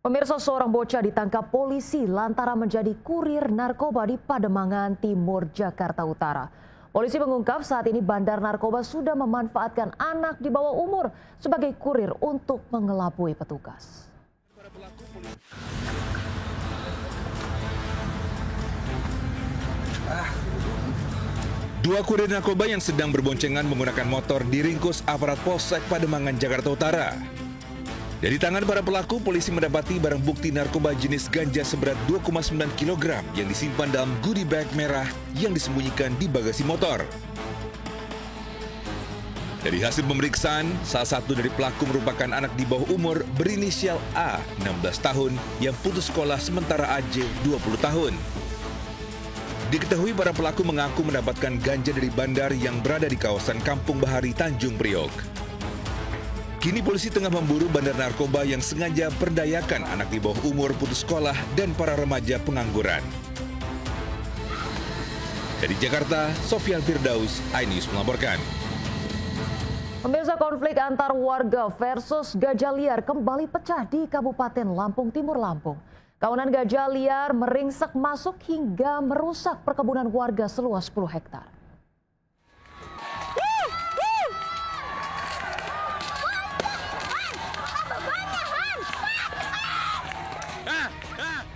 Pemirsa, seorang bocah ditangkap polisi lantaran menjadi kurir narkoba di Pademangan Timur, Jakarta Utara. Polisi mengungkap saat ini bandar narkoba sudah memanfaatkan anak di bawah umur sebagai kurir untuk mengelabui petugas. Dua kurir narkoba yang sedang berboncengan menggunakan motor diringkus aparat Polsek Pademangan, Jakarta Utara. Dari tangan para pelaku, polisi mendapati barang bukti narkoba jenis ganja seberat 2,9 kg yang disimpan dalam goodie bag merah yang disembunyikan di bagasi motor. Dari hasil pemeriksaan, salah satu dari pelaku merupakan anak di bawah umur berinisial A, 16 tahun, yang putus sekolah sementara AJ, 20 tahun. Diketahui para pelaku mengaku mendapatkan ganja dari bandar yang berada di kawasan Kampung Bahari, Tanjung Priok. Kini polisi tengah memburu bandar narkoba yang sengaja perdayakan anak di bawah umur putus sekolah dan para remaja pengangguran. Dari Jakarta, Sofyan Firdaus, iNews melaporkan. Pemirsa, konflik antar warga versus gajah liar kembali pecah di Kabupaten Lampung Timur, Lampung. Kawanan gajah liar meringsek masuk hingga merusak perkebunan warga seluas 10 hektar.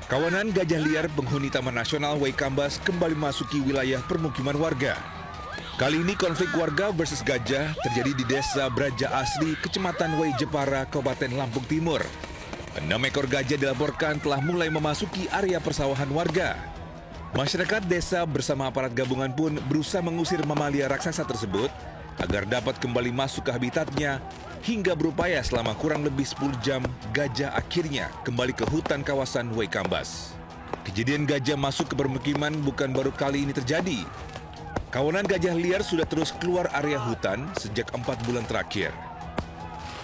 Kawanan gajah liar penghuni Taman Nasional Waikambas kembali memasuki wilayah permukiman warga. Kali ini konflik warga versus gajah terjadi di Desa Braja Asri, Kecamatan Wai Jepara, Kabupaten Lampung Timur. 6 ekor gajah dilaporkan telah mulai memasuki area persawahan warga. Masyarakat desa bersama aparat gabungan pun berusaha mengusir mamalia raksasa tersebut agar dapat kembali masuk ke habitatnya. Hingga berupaya selama kurang lebih 10 jam, gajah akhirnya kembali ke hutan kawasan Waikambas. Kejadian gajah masuk ke permukiman bukan baru kali ini terjadi. Kawanan gajah liar sudah terus keluar area hutan sejak 4 bulan terakhir.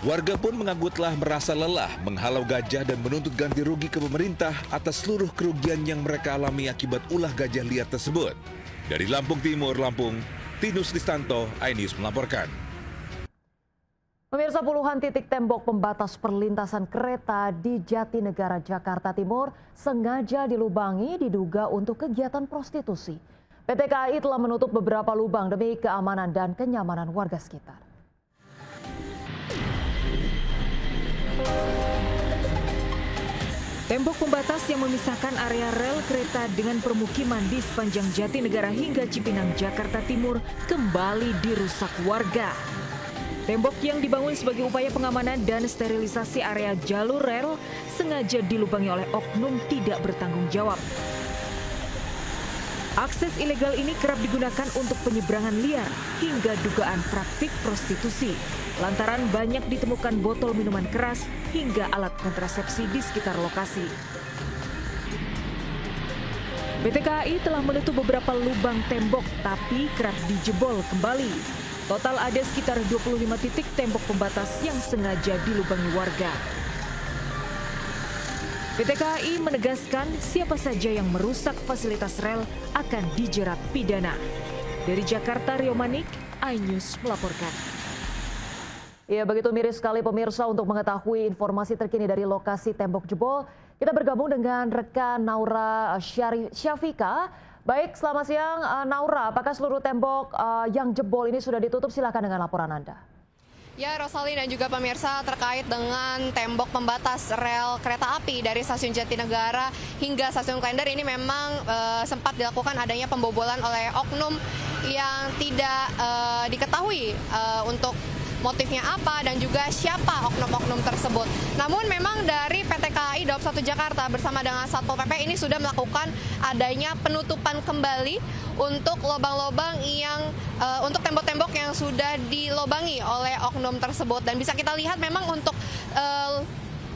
Warga pun mengaku telah merasa lelah menghalau gajah dan menuntut ganti rugi ke pemerintah atas seluruh kerugian yang mereka alami akibat ulah gajah liar tersebut. Dari Lampung Timur, Lampung, Tinus Listanto, iNews melaporkan. Pemirsa, puluhan titik tembok pembatas perlintasan kereta di Jatinegara, Jakarta Timur sengaja dilubangi diduga untuk kegiatan prostitusi. PT KAI telah menutup beberapa lubang demi keamanan dan kenyamanan warga sekitar. Tembok pembatas yang memisahkan area rel kereta dengan permukiman di sepanjang Jatinegara hingga Cipinang, Jakarta Timur kembali dirusak warga. Tembok yang dibangun sebagai upaya pengamanan dan sterilisasi area jalur rel sengaja dilubangi oleh oknum tidak bertanggung jawab. Akses ilegal ini kerap digunakan untuk penyeberangan liar hingga dugaan praktik prostitusi. Lantaran banyak ditemukan botol minuman keras hingga alat kontrasepsi di sekitar lokasi. PT KAI telah menutup beberapa lubang tembok tapi kerap dijebol kembali. Total ada sekitar 25 titik tembok pembatas yang sengaja dilubangi warga. PT KAI menegaskan siapa saja yang merusak fasilitas rel akan dijerat pidana. Dari Jakarta, Rio Manik, iNews melaporkan. Ya, begitu miris sekali pemirsa. Untuk mengetahui informasi terkini dari lokasi tembok jebol, kita bergabung dengan rekan Naura Syafika. Baik, selamat siang Naura. Apakah seluruh tembok yang jebol ini sudah ditutup? Silakan dengan laporan Anda. Ya, Rosalin dan juga pemirsa, terkait dengan tembok pembatas rel kereta api dari stasiun Jatinegara hingga stasiun Klender ini memang sempat dilakukan adanya pembobolan oleh oknum yang tidak diketahui untuk motifnya apa dan juga siapa oknum-oknum tersebut. Namun memang dari PT KAI Daob 1 Jakarta bersama dengan Satpol PP ini sudah melakukan adanya penutupan kembali untuk lubang-lubang yang untuk tembok-tembok yang sudah dilobangi oleh oknum tersebut. Dan bisa kita lihat memang untuk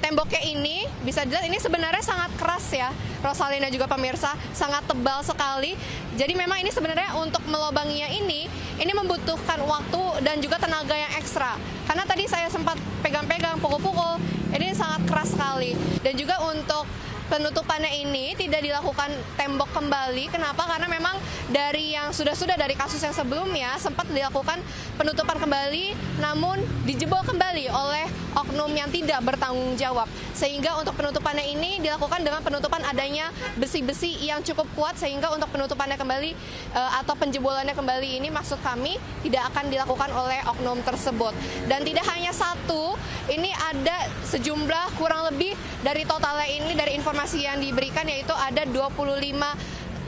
temboknya ini bisa dilihat ini sebenarnya sangat keras ya, Rosalina juga pemirsa, sangat tebal sekali. Jadi memang ini sebenarnya untuk melobanginya ini membutuhkan waktu dan juga tenaga yang ekstra. Karena tadi saya sempat pegang-pegang, pukul-pukul, ini sangat keras sekali. Dan juga untuk penutupannya ini tidak dilakukan tembok kembali. Kenapa? Karena memang dari yang sudah dari kasus yang sebelumnya sempat dilakukan penutupan kembali, namun dijebol kembali oleh oknum yang tidak bertanggung jawab. Sehingga untuk penutupannya ini dilakukan dengan penutupan adanya besi-besi yang cukup kuat, sehingga untuk penutupannya kembali atau penjebolannya kembali ini maksud kami tidak akan dilakukan oleh oknum tersebut. Dan tidak hanya satu, ini ada sejumlah kurang lebih dari totalnya ini dari informasi yang diberikan, yaitu ada 25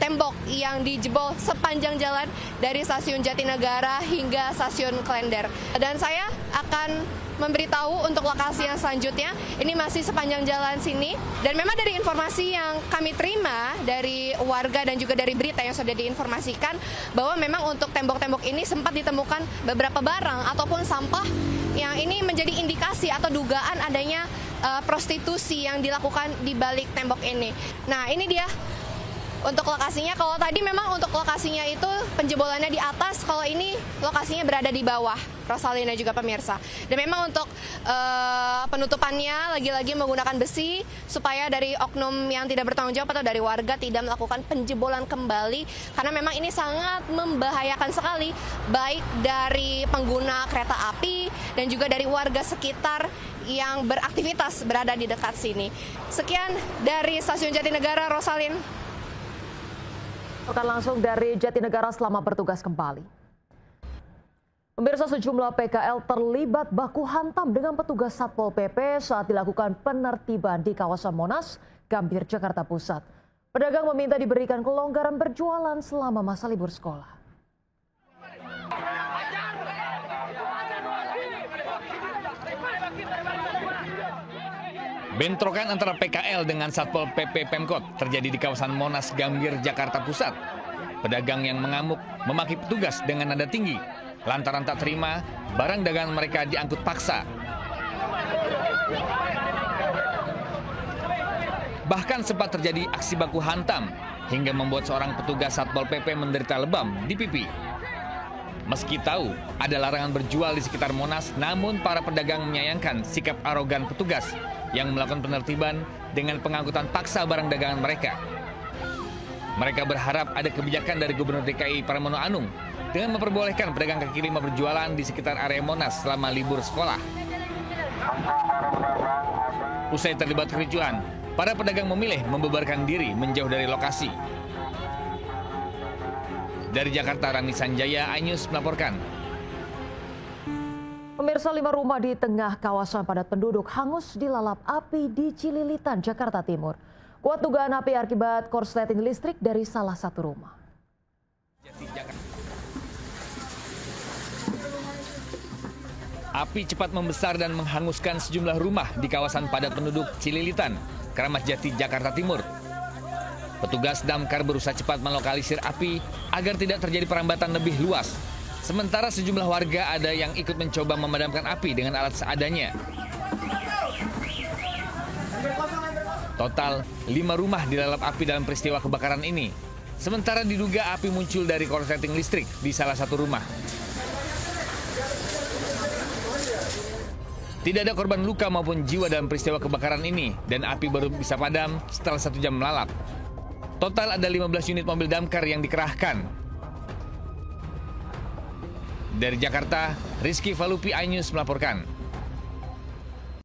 tembok yang dijebol sepanjang jalan dari stasiun Jatinegara hingga stasiun Klender. Dan saya akan memberitahu untuk lokasi yang selanjutnya, ini masih sepanjang jalan sini. Dan memang dari informasi yang kami terima dari warga dan juga dari berita yang sudah diinformasikan, bahwa memang untuk tembok-tembok ini sempat ditemukan beberapa barang ataupun sampah yang ini menjadi indikasi atau dugaan adanya prostitusi yang dilakukan di balik tembok ini. Nah, ini dia untuk lokasinya. Kalau tadi memang untuk lokasinya itu penjebolannya di atas, kalau ini lokasinya berada di bawah, Rosalina juga pemirsa. Dan memang untuk penutupannya lagi-lagi menggunakan besi supaya dari oknum yang tidak bertanggung jawab atau dari warga tidak melakukan penjebolan kembali, karena memang ini sangat membahayakan sekali baik dari pengguna kereta api dan juga dari warga sekitar yang beraktivitas berada di dekat sini. Sekian dari Stasiun Jatinegara, Rosalin. Akan langsung dari Jatinegara, selamat bertugas kembali. Pemirsa, sejumlah PKL terlibat baku hantam dengan petugas Satpol PP saat dilakukan penertiban di kawasan Monas, Gambir, Jakarta Pusat. Pedagang meminta diberikan kelonggaran berjualan selama masa libur sekolah. Bentrokan antara PKL dengan Satpol PP Pemkot terjadi di kawasan Monas, Gambir, Jakarta Pusat. Pedagang yang mengamuk memaki petugas dengan nada tinggi lantaran tak terima barang dagangan mereka diangkut paksa. Bahkan sempat terjadi aksi baku hantam hingga membuat seorang petugas Satpol PP menderita lebam di pipi. Meski tahu ada larangan berjual di sekitar Monas, namun para pedagang menyayangkan sikap arogan petugas yang melakukan penertiban dengan pengangkutan paksa barang dagangan mereka. Mereka berharap ada kebijakan dari Gubernur DKI Pramono Anung dengan memperbolehkan pedagang kaki lima berjualan di sekitar area Monas selama libur sekolah. Usai terlibat kericuhan, para pedagang memilih membubarkan diri menjauh dari lokasi. Dari Jakarta, Rani Sanjaya, iNews melaporkan. Pemirsa, 5 rumah di tengah kawasan padat penduduk hangus dilalap api di Cililitan, Jakarta Timur. Kuat dugaan api akibat korsleting listrik dari salah satu rumah. Api cepat membesar dan menghanguskan sejumlah rumah di kawasan padat penduduk Cililitan, Kramat Jati, Jakarta Timur. Petugas damkar berusaha cepat melokalisir api agar tidak terjadi perambatan lebih luas. Sementara sejumlah warga ada yang ikut mencoba memadamkan api dengan alat seadanya. Total 5 rumah dilalap api dalam peristiwa kebakaran ini. Sementara diduga api muncul dari korsleting listrik di salah satu rumah. Tidak ada korban luka maupun jiwa dalam peristiwa kebakaran ini, dan api baru bisa padam setelah 1 jam melalap. Total ada 15 unit mobil damkar yang dikerahkan. Dari Jakarta, Rizky Falupi, iNews melaporkan.